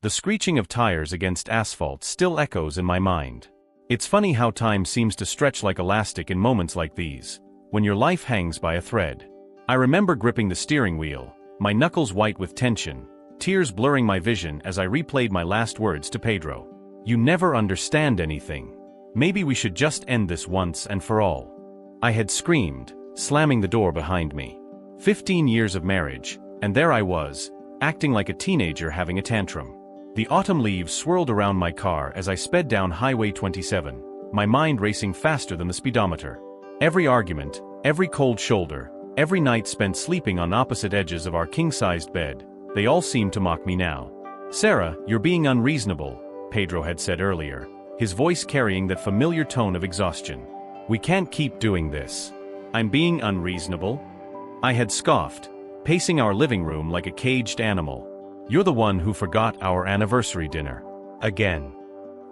The screeching of tires against asphalt still echoes in my mind. It's funny how time seems to stretch like elastic in moments like these, when your life hangs by a thread. I remember gripping the steering wheel, my knuckles white with tension, tears blurring my vision as I replayed my last words to Pedro. "You never understand anything. Maybe we should just end this once and for all." I had screamed, slamming the door behind me. 15 years of marriage, and there I was, acting like a teenager having a tantrum. The autumn leaves swirled around my car as I sped down Highway 27, my mind racing faster than the speedometer. Every argument, every cold shoulder, every night spent sleeping on opposite edges of our king-sized bed, they all seemed to mock me now. "Sarah, you're being unreasonable," Pedro had said earlier, his voice carrying that familiar tone of exhaustion. "We can't keep doing this." "I'm being unreasonable?" I had scoffed, pacing our living room like a caged animal. "You're the one who forgot our anniversary dinner. Again.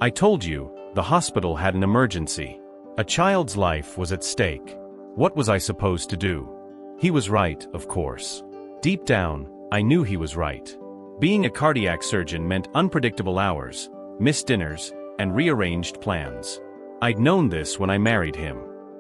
I told you, the hospital had an emergency. A child's life was at stake. What was I supposed to do?" He was right, of course. Deep down, I knew he was right. Being a cardiac surgeon meant unpredictable hours, missed dinners, and rearranged plans. I'd known this when I married him.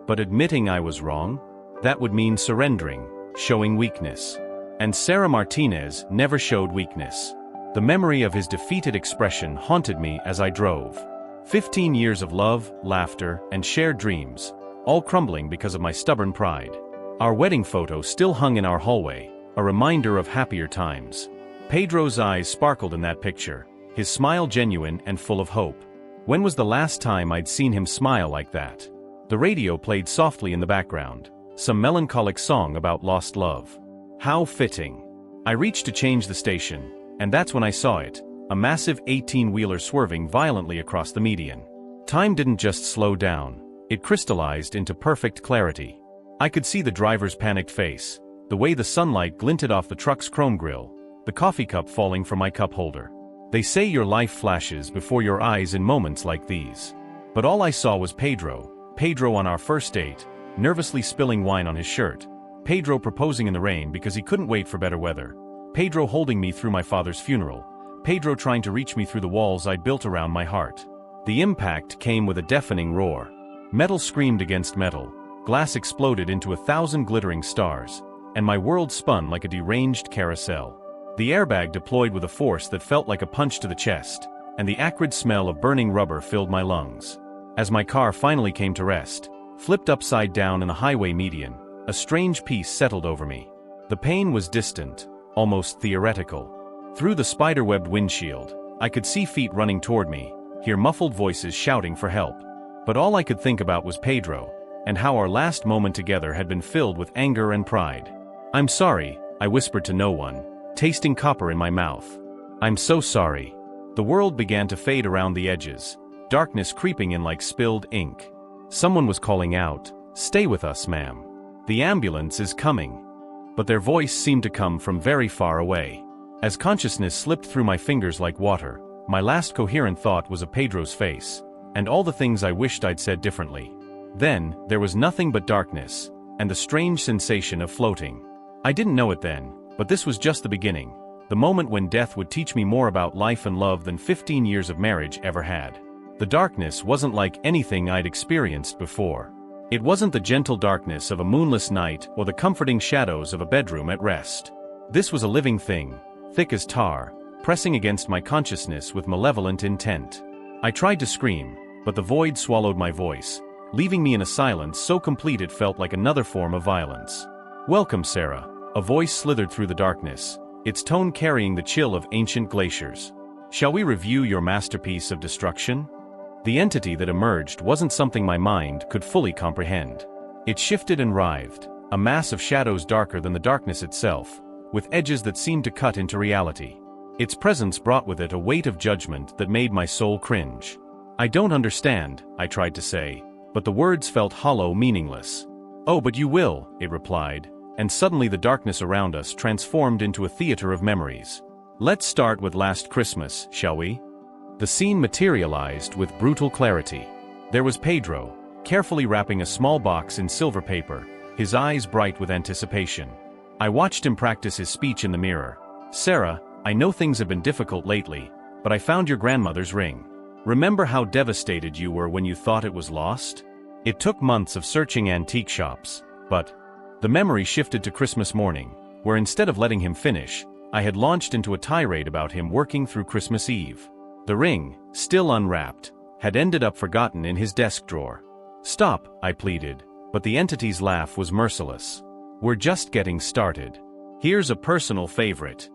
But admitting I was wrong? That would mean surrendering, showing weakness. And Sarah Martinez never showed weakness. The memory of his defeated expression haunted me as I drove. 15 years of love, laughter, and shared dreams, all crumbling because of my stubborn pride. Our wedding photo still hung in our hallway, a reminder of happier times. Pedro's eyes sparkled in that picture, his smile genuine and full of hope. When was the last time I'd seen him smile like that? The radio played softly in the background, some melancholic song about lost love. How fitting. I reached to change the station, and that's when I saw it, a massive 18-wheeler swerving violently across the median. Time didn't just slow down, it crystallized into perfect clarity. I could see the driver's panicked face, the way the sunlight glinted off the truck's chrome grille, the coffee cup falling from my cup holder. They say your life flashes before your eyes in moments like these. But all I saw was Pedro on our first date, nervously spilling wine on his shirt. Pedro proposing in the rain because he couldn't wait for better weather. Pedro holding me through my father's funeral. Pedro trying to reach me through the walls I'd built around my heart. The impact came with a deafening roar. Metal screamed against metal, glass exploded into 1,000 glittering stars, and my world spun like a deranged carousel. The airbag deployed with a force that felt like a punch to the chest, and the acrid smell of burning rubber filled my lungs. As my car finally came to rest, flipped upside down in the highway median, a strange peace settled over me. The pain was distant, almost theoretical. Through the spider-webbed windshield, I could see feet running toward me, hear muffled voices shouting for help. But all I could think about was Pedro, and how our last moment together had been filled with anger and pride. "I'm sorry," I whispered to no one, tasting copper in my mouth. "I'm so sorry." The world began to fade around the edges, darkness creeping in like spilled ink. Someone was calling out, "Stay with us, ma'am. The ambulance is coming." But their voice seemed to come from very far away. As consciousness slipped through my fingers like water, my last coherent thought was of Pedro's face, and all the things I wished I'd said differently. Then, there was nothing but darkness, and the strange sensation of floating. I didn't know it then, but this was just the beginning, the moment when death would teach me more about life and love than 15 years of marriage ever had. The darkness wasn't like anything I'd experienced before. It wasn't the gentle darkness of a moonless night or the comforting shadows of a bedroom at rest. This was a living thing, thick as tar, pressing against my consciousness with malevolent intent. I tried to scream, but the void swallowed my voice, leaving me in a silence so complete it felt like another form of violence. "Welcome, Sarah," a voice slithered through the darkness, its tone carrying the chill of ancient glaciers. "Shall we review your masterpiece of destruction?" The entity that emerged wasn't something my mind could fully comprehend. It shifted and writhed, a mass of shadows darker than the darkness itself, with edges that seemed to cut into reality. Its presence brought with it a weight of judgment that made my soul cringe. "I don't understand," I tried to say, but the words felt hollow, meaningless. "Oh, but you will," it replied, and suddenly the darkness around us transformed into a theater of memories. "Let's start with last Christmas, shall we?" The scene materialized with brutal clarity. There was Pedro, carefully wrapping a small box in silver paper, his eyes bright with anticipation. I watched him practice his speech in the mirror. "Sarah, I know things have been difficult lately, but I found your grandmother's ring. Remember how devastated you were when you thought it was lost? It took months of searching antique shops, but the memory shifted to Christmas morning, where instead of letting him finish, I had launched into a tirade about him working through Christmas Eve. The ring, still unwrapped, had ended up forgotten in his desk drawer. Stop, I pleaded, but the entity's laugh was merciless. We're just getting started. Here's a personal favorite.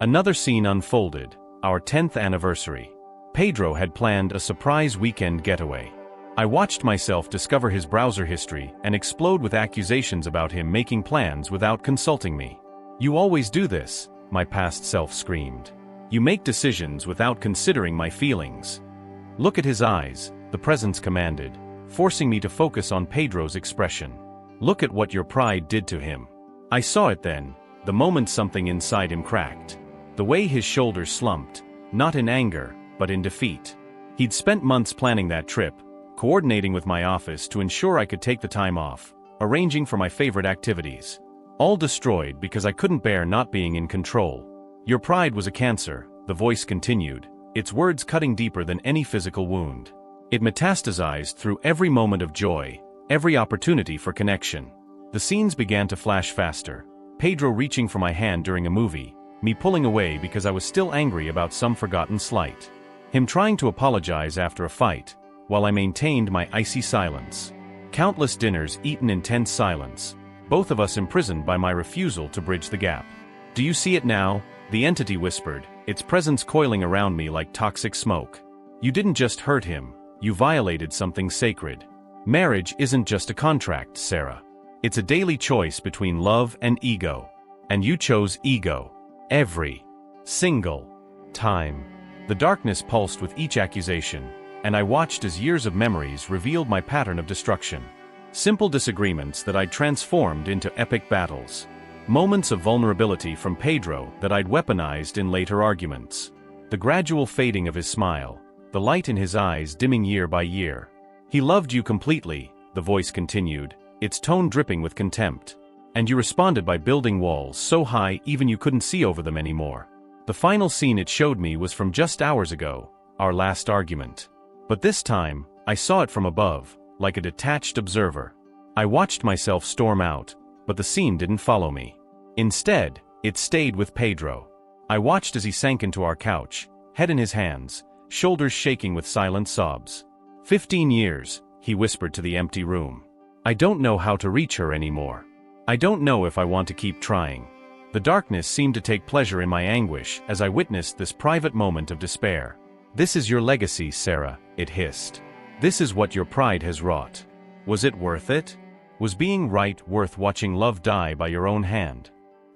Another scene unfolded, our 10th anniversary. Pedro had planned a surprise weekend getaway. I watched myself discover his browser history and explode with accusations about him making plans without consulting me. You always do this, my past self screamed. You make decisions without considering my feelings. Look at his eyes, the presence commanded, forcing me to focus on Pedro's expression. Look at what your pride did to him. I saw it then, the moment something inside him cracked. The way his shoulders slumped, not in anger, but in defeat. He'd spent months planning that trip, coordinating with my office to ensure I could take the time off, arranging for my favorite activities. All destroyed because I couldn't bear not being in control. Your pride was a cancer, the voice continued, its words cutting deeper than any physical wound. It metastasized through every moment of joy, every opportunity for connection. The scenes began to flash faster, Pedro reaching for my hand during a movie, me pulling away because I was still angry about some forgotten slight. Him trying to apologize after a fight, while I maintained my icy silence. Countless dinners eaten in tense silence, both of us imprisoned by my refusal to bridge the gap. Do you see it now? The entity whispered, its presence coiling around me like toxic smoke. You didn't just hurt him, you violated something sacred. Marriage isn't just a contract, Sarah. It's a daily choice between love and ego. And you chose ego. Every single time. The darkness pulsed with each accusation, and I watched as years of memories revealed my pattern of destruction. Simple disagreements that I'd transformed into epic battles. Moments of vulnerability from Pedro that I'd weaponized in later arguments. The gradual fading of his smile, the light in his eyes dimming year by year. He loved you completely, the voice continued, its tone dripping with contempt. And you responded by building walls so high even you couldn't see over them anymore. The final scene it showed me was from just hours ago, our last argument. But this time, I saw it from above, like a detached observer. I watched myself storm out, but the scene didn't follow me. Instead, it stayed with Pedro. I watched as he sank into our couch, head in his hands, shoulders shaking with silent sobs. 15 years, he whispered to the empty room. I don't know how to reach her anymore. I don't know if I want to keep trying. The darkness seemed to take pleasure in my anguish as I witnessed this private moment of despair. This is your legacy, Sarah, it hissed. This is what your pride has wrought. Was it worth it? Was being right worth watching love die by your own hand?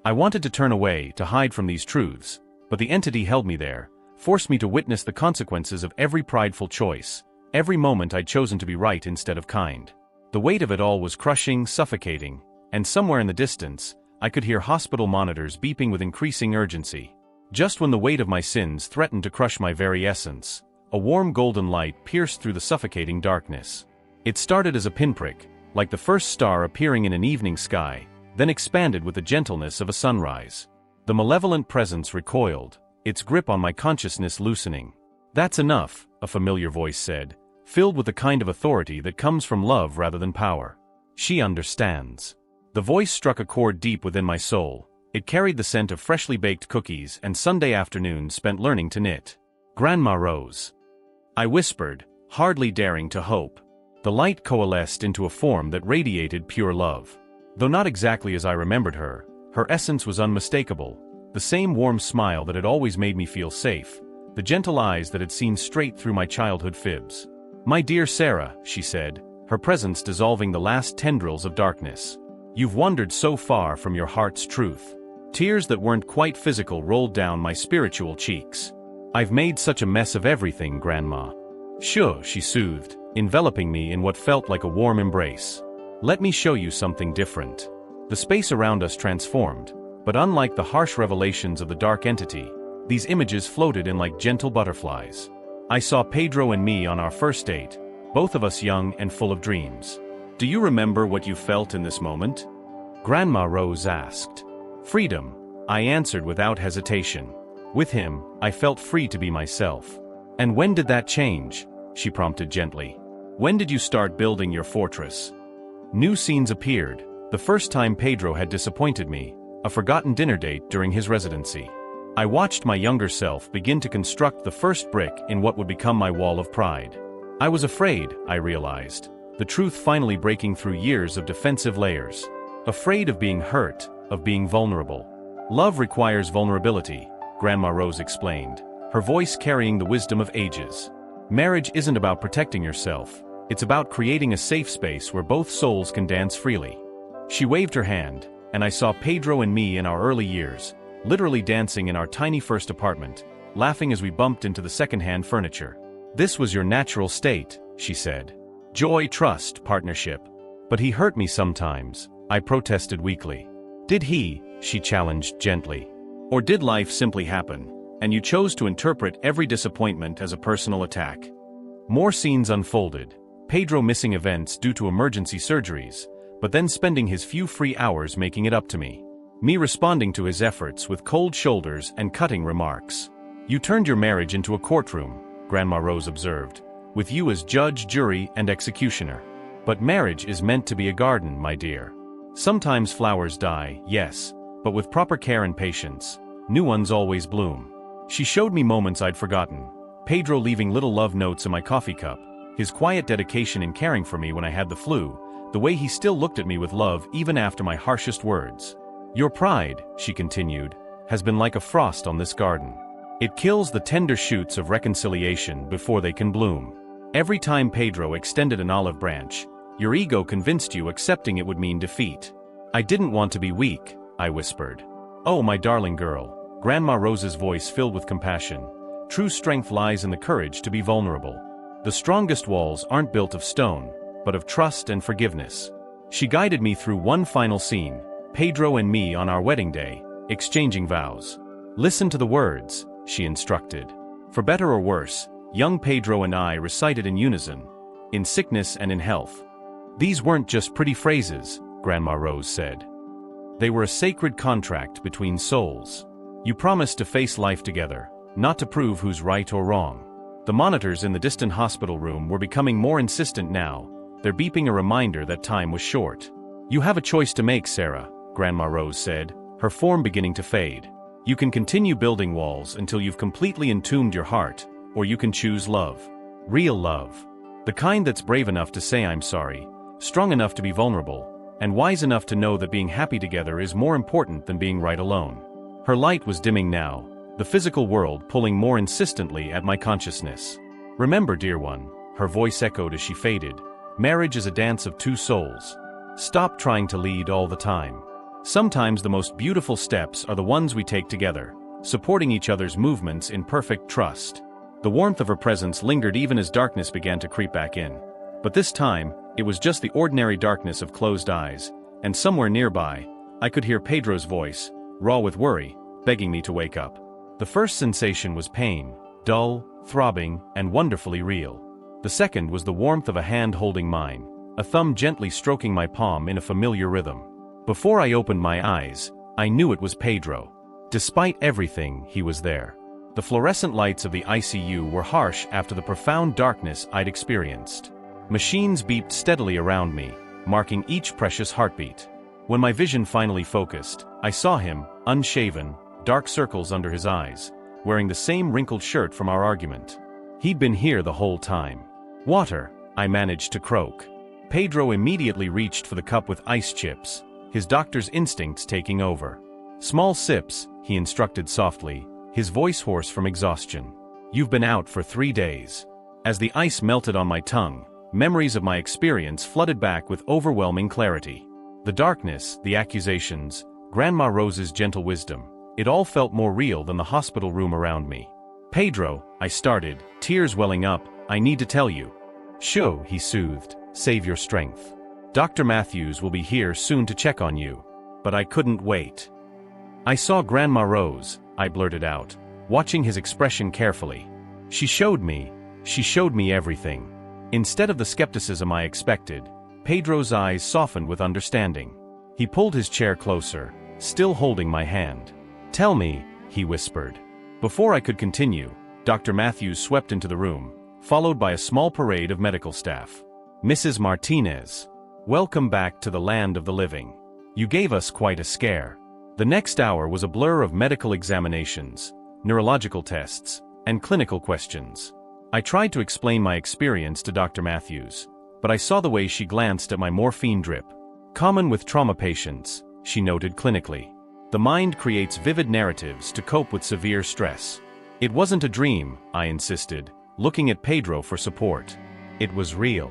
I wanted to turn away, to hide from these truths, but the entity held me there, forced me to witness the consequences of every prideful choice, every moment I'd chosen to be right instead of kind. The weight of it all was crushing, suffocating, and somewhere in the distance, I could hear hospital monitors beeping with increasing urgency. Just when the weight of my sins threatened to crush my very essence, a warm golden light pierced through the suffocating darkness. It started as a pinprick, like the first star appearing in an evening sky, then expanded with the gentleness of a sunrise. The malevolent presence recoiled, its grip on my consciousness loosening. That's enough, a familiar voice said, filled with the kind of authority that comes from love rather than power. She understands. The voice struck a chord deep within my soul. It carried the scent of freshly baked cookies and Sunday afternoons spent learning to knit. Grandma Rose. I whispered, hardly daring to hope. The light coalesced into a form that radiated pure love. Though not exactly as I remembered her, her essence was unmistakable. The same warm smile that had always made me feel safe, the gentle eyes that had seen straight through my childhood fibs. My dear Sarah, she said, her presence dissolving the last tendrils of darkness. You've wandered so far from your heart's truth. Tears that weren't quite physical rolled down my spiritual cheeks. I've made such a mess of everything, Grandma. Sure, she soothed, enveloping me in what felt like a warm embrace. Let me show you something different. The space around us transformed, but unlike the harsh revelations of the dark entity, these images floated in like gentle butterflies. I saw Pedro and me on our first date, both of us young and full of dreams. Do you remember what you felt in this moment? Grandma Rose asked. Freedom, I answered without hesitation. With him, I felt free to be myself. And when did that change? She prompted gently. When did you start building your fortress? New scenes appeared. The first time Pedro had disappointed me, a forgotten dinner date during his residency. I watched my younger self begin to construct the first brick in what would become my wall of pride. I was afraid, I realized, the truth finally breaking through years of defensive layers. Afraid of being hurt, of being vulnerable. Love requires vulnerability, Grandma Rose explained, her voice carrying the wisdom of ages. Marriage isn't about protecting yourself, it's about creating a safe space where both souls can dance freely. She waved her hand, and I saw Pedro and me in our early years, literally dancing in our tiny first apartment, laughing as we bumped into the second-hand furniture. This was your natural state, she said. Joy, trust, partnership. But he hurt me sometimes, I protested weakly. Did he? She challenged gently. Or did life simply happen, and you chose to interpret every disappointment as a personal attack? More scenes unfolded, Pedro missing events due to emergency surgeries, but then spending his few free hours making it up to me. Me responding to his efforts with cold shoulders and cutting remarks. You turned your marriage into a courtroom, Grandma Rose observed, with you as judge, jury, and executioner. But marriage is meant to be a garden, my dear. Sometimes flowers die, yes, but with proper care and patience, new ones always bloom. She showed me moments I'd forgotten. Pedro leaving little love notes in my coffee cup, his quiet dedication in caring for me when I had the flu, the way he still looked at me with love even after my harshest words. Your pride, she continued, has been like a frost on this garden. It kills the tender shoots of reconciliation before they can bloom. Every time Pedro extended an olive branch, your ego convinced you accepting it would mean defeat. I didn't want to be weak, I whispered. Oh, my darling girl, Grandma Rose's voice filled with compassion. True strength lies in the courage to be vulnerable. The strongest walls aren't built of stone, but of trust and forgiveness. She guided me through one final scene, Pedro and me on our wedding day, exchanging vows. Listen to the words, she instructed. For better or worse, young Pedro and I recited in unison, in sickness and in health. These weren't just pretty phrases, Grandma Rose said. They were a sacred contract between souls. You promised to face life together, not to prove who's right or wrong. The monitors in the distant hospital room were becoming more insistent now, their beeping a reminder that time was short. You have a choice to make, Sarah, Grandma Rose said, her form beginning to fade. You can continue building walls until you've completely entombed your heart, or you can choose love. Real love. The kind that's brave enough to say I'm sorry, strong enough to be vulnerable, and wise enough to know that being happy together is more important than being right alone. Her light was dimming now, the physical world pulling more insistently at my consciousness. Remember, dear one, her voice echoed as she faded, marriage is a dance of two souls. Stop trying to lead all the time. Sometimes the most beautiful steps are the ones we take together, supporting each other's movements in perfect trust. The warmth of her presence lingered even as darkness began to creep back in. But this time, it was just the ordinary darkness of closed eyes, and somewhere nearby, I could hear Pedro's voice, raw with worry, begging me to wake up. The first sensation was pain, dull, throbbing, and wonderfully real. The second was the warmth of a hand holding mine, a thumb gently stroking my palm in a familiar rhythm. Before I opened my eyes, I knew it was Pedro. Despite everything, he was there. The fluorescent lights of the ICU were harsh after the profound darkness I'd experienced. Machines beeped steadily around me, marking each precious heartbeat. When my vision finally focused, I saw him, unshaven, dark circles under his eyes, wearing the same wrinkled shirt from our argument. He'd been here the whole time. Water, I managed to croak. Pedro immediately reached for the cup with ice chips, his doctor's instincts taking over. Small sips, he instructed softly, his voice hoarse from exhaustion. You've been out for 3 days. As the ice melted on my tongue, memories of my experience flooded back with overwhelming clarity. The darkness, the accusations, Grandma Rose's gentle wisdom, it all felt more real than the hospital room around me. Pedro, I started, tears welling up, I need to tell you. Shoo, he soothed, save your strength. Dr. Matthews will be here soon to check on you. But I couldn't wait. I saw Grandma Rose, I blurted out, watching his expression carefully. She showed me everything. Instead of the skepticism I expected, Pedro's eyes softened with understanding. He pulled his chair closer, still holding my hand. Tell me, he whispered. Before I could continue, Dr. Matthews swept into the room, followed by a small parade of medical staff. "Mrs. Martinez, welcome back to the land of the living. You gave us quite a scare." The next hour was a blur of medical examinations, neurological tests, and clinical questions. I tried to explain my experience to Dr. Matthews, but I saw the way she glanced at my morphine drip. "Common with trauma patients," she noted clinically. "The mind creates vivid narratives to cope with severe stress." "It wasn't a dream," I insisted, looking at Pedro for support. "It was real.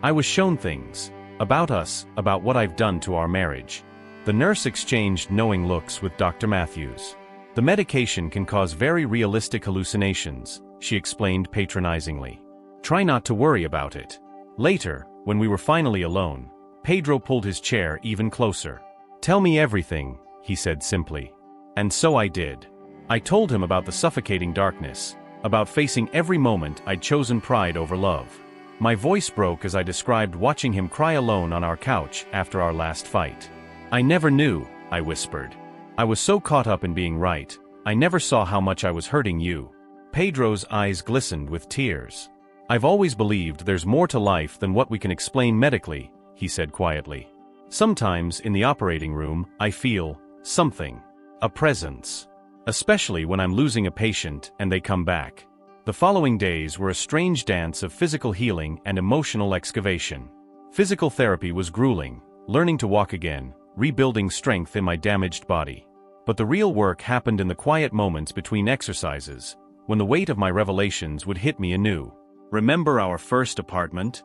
I was shown things. About us, about what I've done to our marriage." The nurse exchanged knowing looks with Dr. Matthews. "The medication can cause very realistic hallucinations," she explained patronizingly. "Try not to worry about it." Later, when we were finally alone, Pedro pulled his chair even closer. "Tell me everything," he said simply. And so I did. I told him about the suffocating darkness, about facing every moment I'd chosen pride over love. My voice broke as I described watching him cry alone on our couch after our last fight. "I never knew," I whispered. "I was so caught up in being right, I never saw how much I was hurting you." Pedro's eyes glistened with tears. "I've always believed there's more to life than what we can explain medically," he said quietly. "Sometimes, in the operating room, I feel something. A presence. Especially when I'm losing a patient and they come back." The following days were a strange dance of physical healing and emotional excavation. Physical therapy was grueling, learning to walk again, rebuilding strength in my damaged body. But the real work happened in the quiet moments between exercises, when the weight of my revelations would hit me anew. "Remember our first apartment?"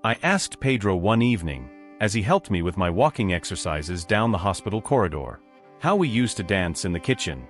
I asked Pedro one evening, as he helped me with my walking exercises down the hospital corridor. "How we used to dance in the kitchen."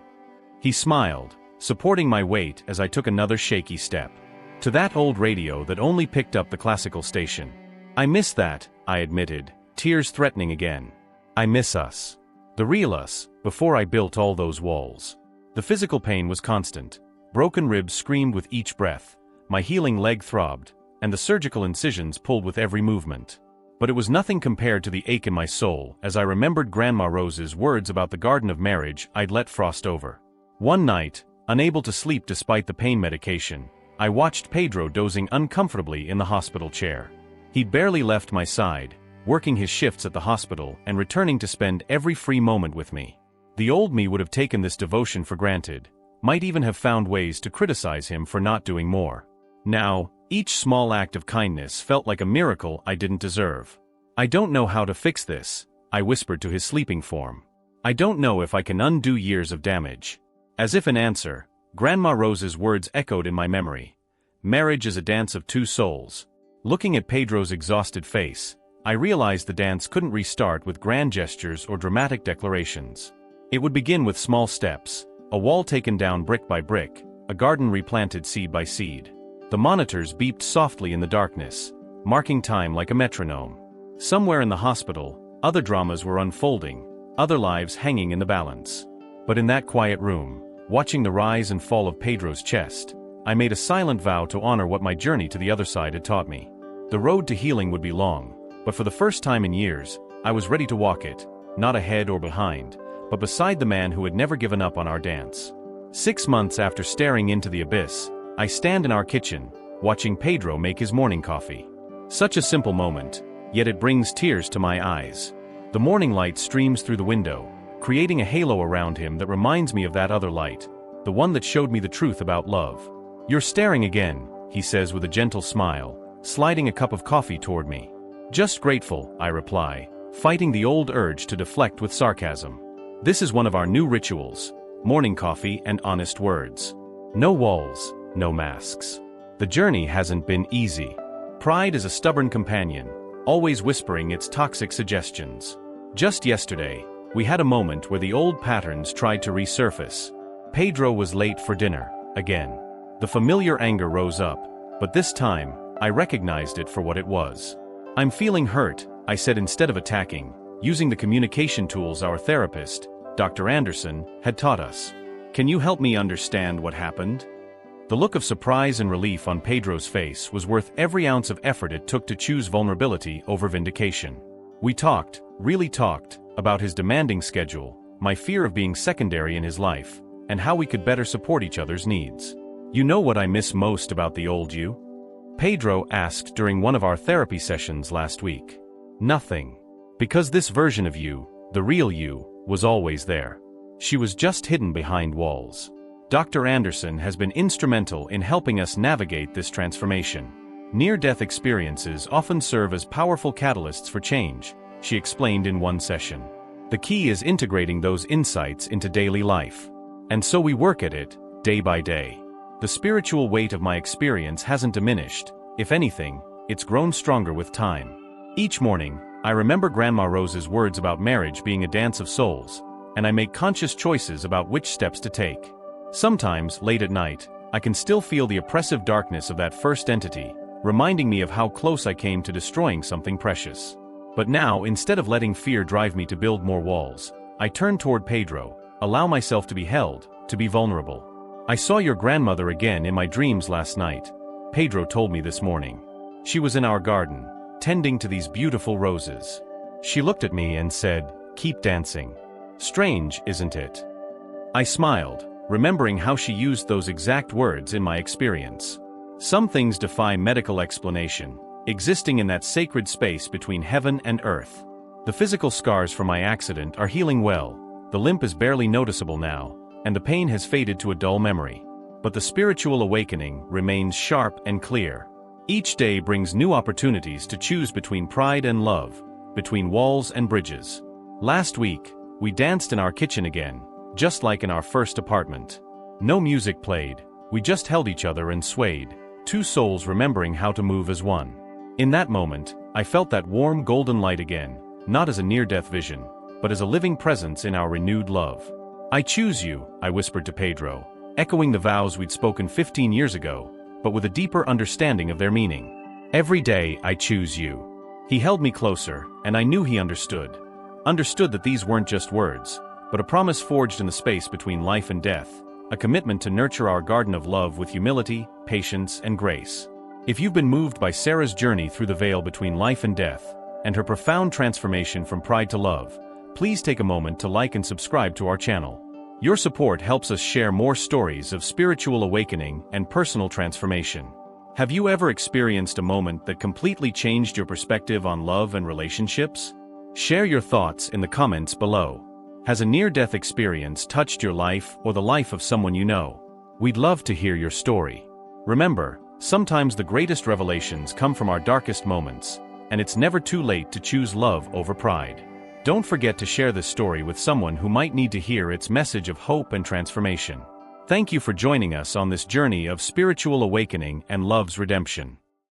He smiled, supporting my weight as I took another shaky step. To that old radio that only picked up the classical station. "I miss that," I admitted, tears threatening again. "I miss us. The real us, before I built all those walls." The physical pain was constant. Broken ribs screamed with each breath, my healing leg throbbed, and the surgical incisions pulled with every movement. But it was nothing compared to the ache in my soul as I remembered Grandma Rose's words about the garden of marriage I'd let frost over. One night, unable to sleep despite the pain medication, I watched Pedro dozing uncomfortably in the hospital chair. He'd barely left my side, working his shifts at the hospital and returning to spend every free moment with me. The old me would have taken this devotion for granted, might even have found ways to criticize him for not doing more. Now, each small act of kindness felt like a miracle I didn't deserve. "I don't know how to fix this," I whispered to his sleeping form. "I don't know if I can undo years of damage." As if in answer, Grandma Rose's words echoed in my memory. "Marriage is a dance of two souls." Looking at Pedro's exhausted face, I realized the dance couldn't restart with grand gestures or dramatic declarations. It would begin with small steps, a wall taken down brick by brick, a garden replanted seed by seed. The monitors beeped softly in the darkness, marking time like a metronome. Somewhere in the hospital, other dramas were unfolding, other lives hanging in the balance. But in that quiet room, watching the rise and fall of Pedro's chest, I made a silent vow to honor what my journey to the other side had taught me. The road to healing would be long, but for the first time in years, I was ready to walk it, not ahead or behind, but beside the man who had never given up on our dance. 6 months after staring into the abyss, I stand in our kitchen, watching Pedro make his morning coffee. Such a simple moment, yet it brings tears to my eyes. The morning light streams through the window, creating a halo around him that reminds me of that other light, the one that showed me the truth about love. "You're staring again," he says with a gentle smile, sliding a cup of coffee toward me. "Just grateful," I reply, fighting the old urge to deflect with sarcasm. "This is one of our new rituals, morning coffee and honest words. No walls, no masks. The journey hasn't been easy. Pride is a stubborn companion, always whispering its toxic suggestions. Just yesterday, we had a moment where the old patterns tried to resurface. Pedro was late for dinner, again. The familiar anger rose up, but this time, I recognized it for what it was. "I'm feeling hurt," I said instead of attacking, using the communication tools our therapist, Dr. Anderson, had taught us. "Can you help me understand what happened?" The look of surprise and relief on Pedro's face was worth every ounce of effort it took to choose vulnerability over vindication. We talked, really talked, about his demanding schedule, my fear of being secondary in his life, and how we could better support each other's needs. You know what I miss most about the old you? Pedro asked during one of our therapy sessions last week. Nothing. Because this version of you, the real you, was always there. She was just hidden behind walls. Dr. Anderson has been instrumental in helping us navigate this transformation. Near-death experiences often serve as powerful catalysts for change, she explained in one session. The key is integrating those insights into daily life. And so we work at it, day by day. The spiritual weight of my experience hasn't diminished. If anything, it's grown stronger with time. Each morning, I remember Grandma Rose's words about marriage being a dance of souls, and I make conscious choices about which steps to take. Sometimes, late at night, I can still feel the oppressive darkness of that first entity, reminding me of how close I came to destroying something precious. But now, instead of letting fear drive me to build more walls, I turn toward Pedro, allow myself to be held, to be vulnerable. I saw your grandmother again in my dreams last night, Pedro told me this morning. She was in our garden, tending to these beautiful roses. She looked at me and said, "Keep dancing." Strange, isn't it? I smiled, remembering how she used those exact words in my experience. Some things defy medical explanation, existing in that sacred space between heaven and earth. The physical scars from my accident are healing well, the limp is barely noticeable now, and the pain has faded to a dull memory. But the spiritual awakening remains sharp and clear. Each day brings new opportunities to choose between pride and love, between walls and bridges. Last week, we danced in our kitchen again, just like in our first apartment. No music played, we just held each other and swayed, two souls remembering how to move as one. In that moment, I felt that warm golden light again, not as a near-death vision, but as a living presence in our renewed love. "I choose you," I whispered to Pedro, echoing the vows we'd spoken 15 years ago, but with a deeper understanding of their meaning. "Every day, I choose you." He held me closer, and I knew he understood. Understood that these weren't just words, but a promise forged in the space between life and death, a commitment to nurture our garden of love with humility, patience, and grace. If you've been moved by Sarah's journey through the veil between life and death, and her profound transformation from pride to love, please take a moment to like and subscribe to our channel. Your support helps us share more stories of spiritual awakening and personal transformation. Have you ever experienced a moment that completely changed your perspective on love and relationships? Share your thoughts in the comments below. Has a near-death experience touched your life or the life of someone you know? We'd love to hear your story. Remember, sometimes the greatest revelations come from our darkest moments, and it's never too late to choose love over pride. Don't forget to share this story with someone who might need to hear its message of hope and transformation. Thank you for joining us on this journey of spiritual awakening and love's redemption.